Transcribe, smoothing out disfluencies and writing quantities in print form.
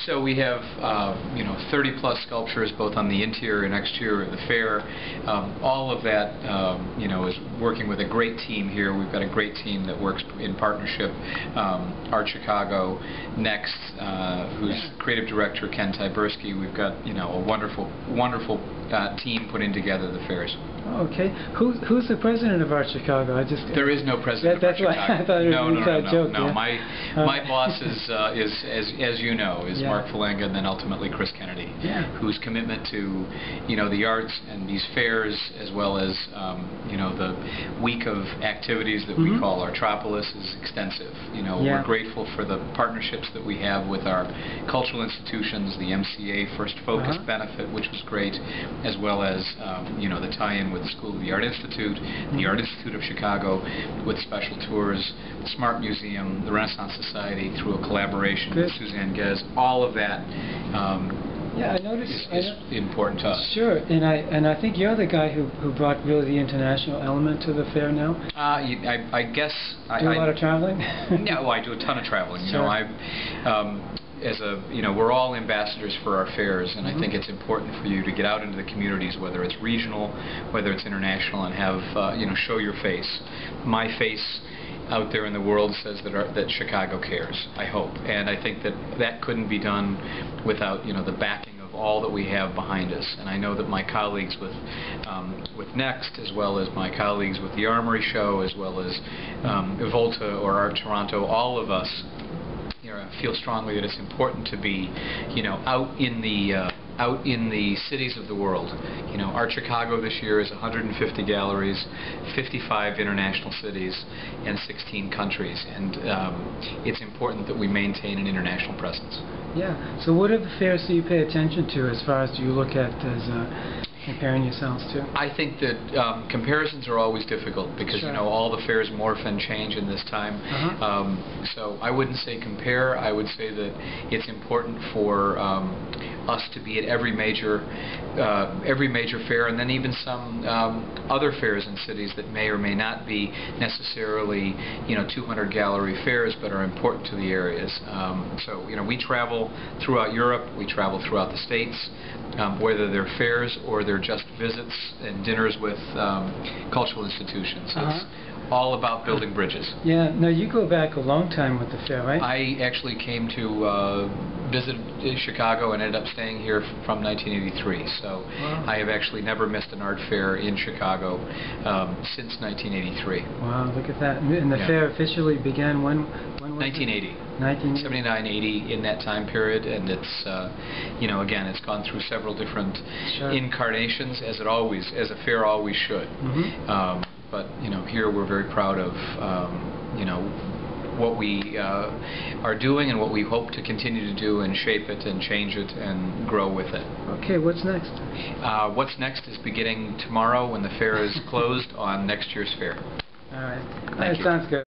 So we have 30-plus sculptures both on the interior and exterior of the fair. All of that is working with a great team here. We've got a great team that works in partnership. Art Chicago, Next, who's creative director Ken Tyberski. We've got a wonderful team putting together the fairs. Okay, who's the president of Art Chicago? There is no president of Art Chicago. I thought it was a joke. No. Yeah. My boss is as you know, is Mark Falanga, and then ultimately Chris Kennedy, whose commitment to the arts and these fairs, as well as the week of activities that we call Artropolis, is extensive. We're grateful for the partnerships that we have with our cultural institutions, the MCA First Focus benefit, which was great, as well as the tie-in with the School of the Art Institute, the Art Institute of Chicago, with special tours, the Smart Museum, the Renaissance Society, through a collaboration with Suzanne Gez. All of that I noticed is important to us. Sure, and I think you're the guy who brought really the international element to the fair now. I guess do a lot of traveling. No, I do a ton of traveling. Sure. We're all ambassadors for our fairs, and I think it's important for you to get out into the communities, whether it's regional, whether it's international, and have show your face. My face out there in the world says that Chicago cares, I hope, and I think that couldn't be done without the backing of all that we have behind us. And I know that my colleagues with Next, as well as my colleagues with the Armory Show, as well as Volta or Art Toronto, all of us feel strongly that it's important to be out in the cities of the world. Art Chicago this year is 150 galleries, 55 international cities, and 16 countries, and it's important that we maintain an international presence. Yeah. So what are the fairs that you pay attention to, as far as do you look at as comparing yourselves to? I think that comparisons are always difficult because all the fairs morph and change in this time. So I wouldn't say compare. I would say that it's important for us to be at every major fair, and then even some other fairs in cities that may or may not be necessarily 200 gallery fairs, but are important to the areas. So we travel throughout Europe, we travel throughout the States, whether they're fairs or they're just visits and dinners with cultural institutions. It's all about building bridges. Yeah. Now you go back a long time with the fair, right? I actually came to visit Chicago and ended up staying here from 1983. So I have actually never missed an art fair in Chicago since 1983. Wow, look at that. And the fair officially began when was 1980. 1979, 80, in that time period, and it's again, it's gone through several different incarnations, as a fair always should. But here we're very proud of what we are doing and what we hope to continue to do, and shape it and change it and grow with it. Okay, what's next? What's next is beginning tomorrow when the fair is closed on next year's fair. All right. Thank you. Sounds good.